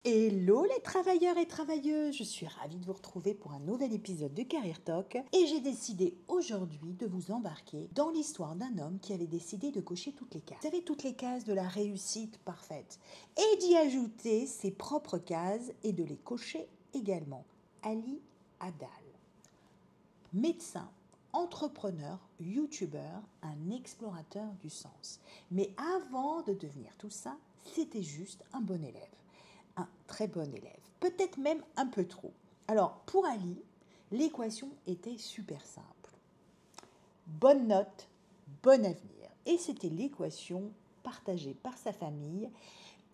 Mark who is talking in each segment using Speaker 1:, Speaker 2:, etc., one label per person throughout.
Speaker 1: Hello les travailleurs et travailleuses, je suis ravie de vous retrouver pour un nouvel épisode de Career Talk et j'ai décidé aujourd'hui de vous embarquer dans l'histoire d'un homme qui avait décidé de cocher toutes les cases. Vous savez, toutes les cases de la réussite parfaite et d'y ajouter ses propres cases et de les cocher également. Ali Abdaal, médecin, entrepreneur, youtubeur, un explorateur du sens. Mais avant de devenir tout ça, c'était juste un bon élève. Un très bon élève, peut-être même un peu trop. Alors, pour Ali, l'équation était super simple. Bonne note, bon avenir. Et c'était l'équation partagée par sa famille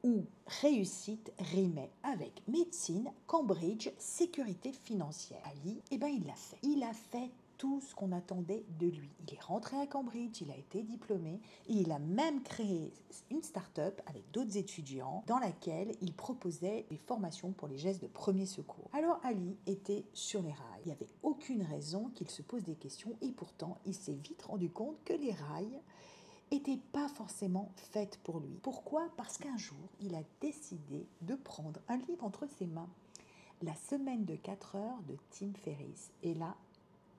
Speaker 1: où réussite rimait avec médecine, Cambridge, sécurité financière. Ali, il l'a fait. Il a fait tout ce qu'on attendait de lui. Il est rentré à Cambridge, il a été diplômé et il a même créé une start-up avec d'autres étudiants dans laquelle il proposait des formations pour les gestes de premier secours. Alors Ali était sur les rails. Il n'y avait aucune raison qu'il se pose des questions et pourtant il s'est vite rendu compte que les rails n'était pas forcément faite pour lui. Pourquoi ? Parce qu'un jour, il a décidé de prendre un livre entre ses mains. La semaine de 4 heures de Tim Ferriss. Et là,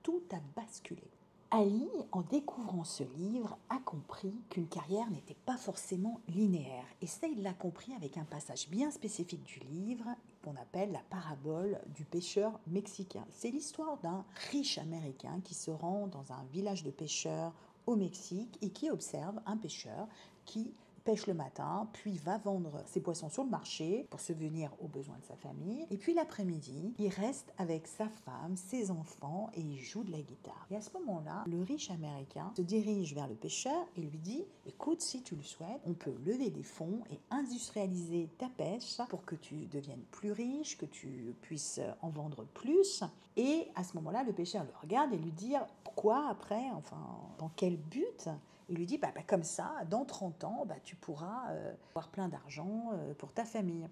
Speaker 1: tout a basculé. Ali, en découvrant ce livre, a compris qu'une carrière n'était pas forcément linéaire. Et ça, il l'a compris avec un passage bien spécifique du livre qu'on appelle la parabole du pêcheur mexicain. C'est l'histoire d'un riche américain qui se rend dans un village de pêcheurs au Mexique et qui observe un pêcheur qui pêche le matin, puis va vendre ses poissons sur le marché pour subvenir aux besoins de sa famille. Et puis l'après-midi, il reste avec sa femme, ses enfants et il joue de la guitare. Et à ce moment-là, le riche américain se dirige vers le pêcheur et lui dit « Écoute, si tu le souhaites, on peut lever des fonds et industrialiser ta pêche pour que tu deviennes plus riche, que tu puisses en vendre plus. » Et à ce moment-là, le pêcheur le regarde et lui dit « Pourquoi après ? Enfin, dans quel but ?» Il lui dit, comme ça, dans 30 ans, tu pourras avoir plein d'argent pour ta famille.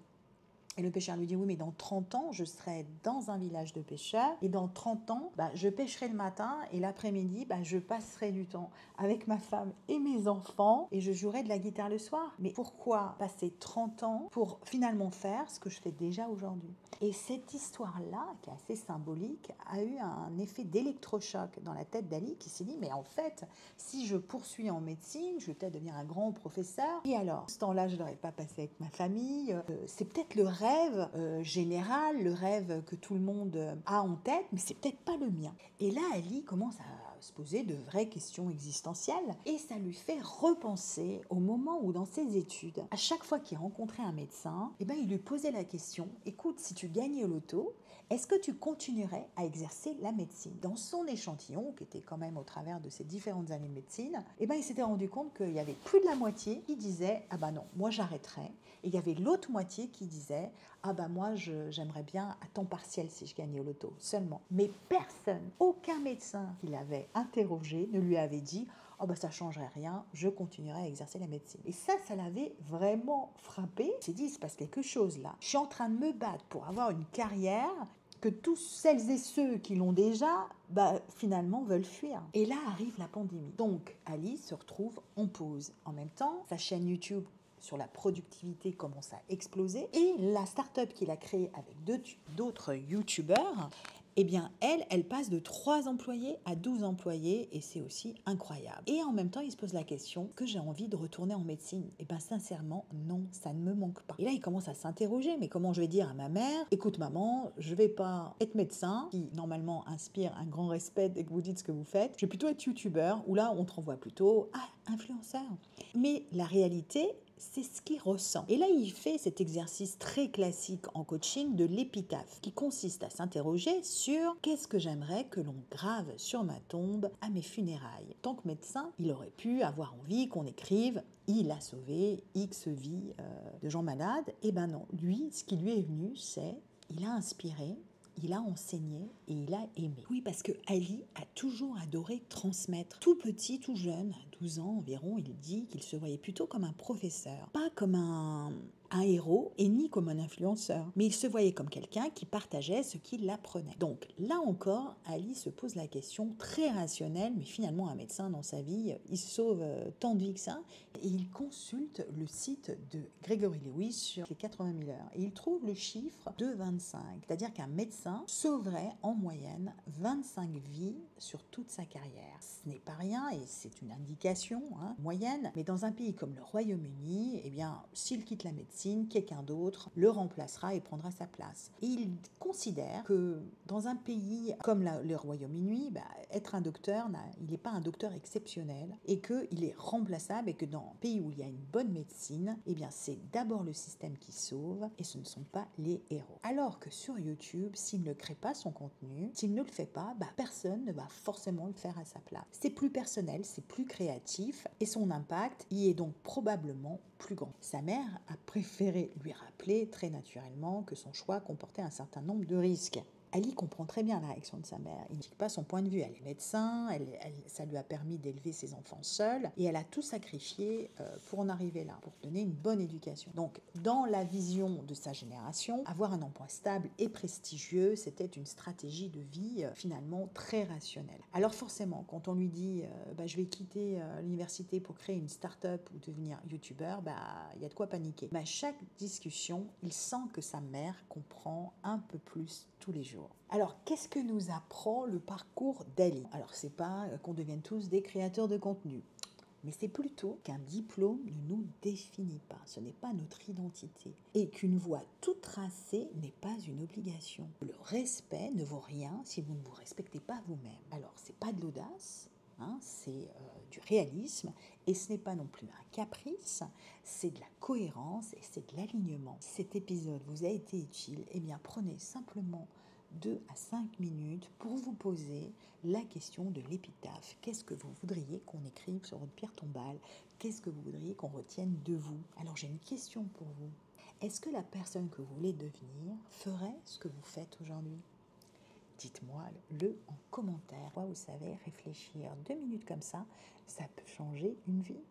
Speaker 1: Et le pêcheur lui dit, oui, mais dans 30 ans, je serai dans un village de pêcheurs. Et dans 30 ans, je pêcherai le matin et l'après-midi, je passerai du temps avec ma femme et mes enfants et je jouerai de la guitare le soir. Mais pourquoi passer 30 ans pour finalement faire ce que je fais déjà aujourd'hui ? Et cette histoire-là, qui est assez symbolique, a eu un effet d'électrochoc dans la tête d'Ali qui s'est dit, mais en fait, si je poursuis en médecine, je vais peut-être devenir un grand professeur. Et alors, ce temps-là, je ne l'aurais pas passé avec ma famille. C'est peut-être le rêve général, le rêve que tout le monde a en tête, mais c'est peut-être pas le mien. Et là, Ali commence à se poser de vraies questions existentielles et ça lui fait repenser au moment où dans ses études, à chaque fois qu'il rencontrait un médecin, il lui posait la question, écoute, si tu gagnais au loto, est-ce que tu continuerais à exercer la médecine ? Dans son échantillon, qui était quand même au travers de ses différentes années de médecine, il s'était rendu compte qu'il y avait plus de la moitié qui disait, ah non, moi j'arrêterais. Et il y avait l'autre moitié qui disait, moi j'aimerais bien à temps partiel si je gagnais au loto, seulement. Mais personne, aucun médecin qui l'avait interrogé ne lui avait dit, ça changerait rien, je continuerai à exercer la médecine. Et ça l'avait vraiment frappé. Il s'est dit, il se passe quelque chose là. Je suis en train de me battre pour avoir une carrière que tous celles et ceux qui l'ont déjà, finalement veulent fuir. Et là arrive la pandémie. Donc Ali se retrouve en pause. En même temps, sa chaîne YouTube sur la productivité commence à exploser et la start-up qu'il a créée avec d'autres youtubeurs, elle passe de 3 employés à 12 employés et c'est aussi incroyable. Et en même temps, il se pose la question, que j'ai envie de retourner en médecine ? Sincèrement, non, ça ne me manque pas. Et là, il commence à s'interroger, mais comment je vais dire à ma mère, écoute maman, je vais pas être médecin, qui normalement inspire un grand respect dès que vous dites ce que vous faites, je vais plutôt être youtubeur, où là, on te renvoie plutôt, influenceur. Mais la réalité, c'est ce qu'il ressent. Et là, il fait cet exercice très classique en coaching de l'épitaphe, qui consiste à s'interroger sur qu'est-ce que j'aimerais que l'on grave sur ma tombe à mes funérailles. En tant que médecin, il aurait pu avoir envie qu'on écrive « Il a sauvé X vies de gens malades ». Eh ben non, lui, ce qui lui est venu, c'est « Il a inspiré ». Il a enseigné et il a aimé. Oui, parce que Ali a toujours adoré transmettre. Tout petit, tout jeune, à 12 ans environ, il dit qu'il se voyait plutôt comme un professeur, pas comme un un héros et ni comme un influenceur, mais il se voyait comme quelqu'un qui partageait ce qu'il apprenait. Donc là encore, Ali se pose la question très rationnelle, mais finalement un médecin dans sa vie, il sauve tant de vies que ça, et il consulte le site de Gregory Lewis sur les 80 000 heures, et il trouve le chiffre de 25, c'est-à-dire qu'un médecin sauverait en moyenne 25 vies sur toute sa carrière. Ce n'est pas rien, et c'est une indication moyenne, mais dans un pays comme le Royaume-Uni, eh bien, s'il quitte la médecine, quelqu'un d'autre le remplacera et prendra sa place. Et il considère que dans un pays comme le Royaume-Uni, être un docteur, il n'est pas un docteur exceptionnel et qu'il est remplaçable, et que dans un pays où il y a une bonne médecine, eh bien, c'est d'abord le système qui sauve et ce ne sont pas les héros. Alors que sur YouTube, s'il ne crée pas son contenu, s'il ne le fait pas, personne ne va forcément le faire à sa place. C'est plus personnel, c'est plus créatif et son impact y est donc probablement plus grand. Sa mère a préféré lui rappeler très naturellement que son choix comportait un certain nombre de risques. Ali comprend très bien la réaction de sa mère. Il ne dit pas son point de vue. Elle est médecin, ça lui a permis d'élever ses enfants seule, et elle a tout sacrifié pour en arriver là, pour donner une bonne éducation. Donc, dans la vision de sa génération, avoir un emploi stable et prestigieux, c'était une stratégie de vie finalement très rationnelle. Alors forcément, quand on lui dit je vais quitter l'université pour créer une start-up ou devenir youtubeur, il y a de quoi paniquer. Mais à chaque discussion, il sent que sa mère comprend un peu plus tous les jours. Alors, qu'est-ce que nous apprend le parcours d'Ali? Alors, c'est pas qu'on devienne tous des créateurs de contenu, mais c'est plutôt qu'un diplôme ne nous définit pas, ce n'est pas notre identité, et qu'une voie toute tracée n'est pas une obligation. Le respect ne vaut rien si vous ne vous respectez pas vous-même. Alors, c'est pas de l'audace, c'est du réalisme, et ce n'est pas non plus un caprice, c'est de la cohérence et c'est de l'alignement. Si cet épisode vous a été utile, eh bien prenez simplement 2 à 5 minutes pour vous poser la question de l'épitaphe. Qu'est-ce que vous voudriez qu'on écrive sur votre pierre tombale? Qu'est-ce que vous voudriez qu'on retienne de vous? Alors j'ai une question pour vous. Est-ce que la personne que vous voulez devenir ferait ce que vous faites aujourd'hui? Dites-moi-le en commentaire. Vous savez, réfléchir 2 minutes comme ça peut changer une vie.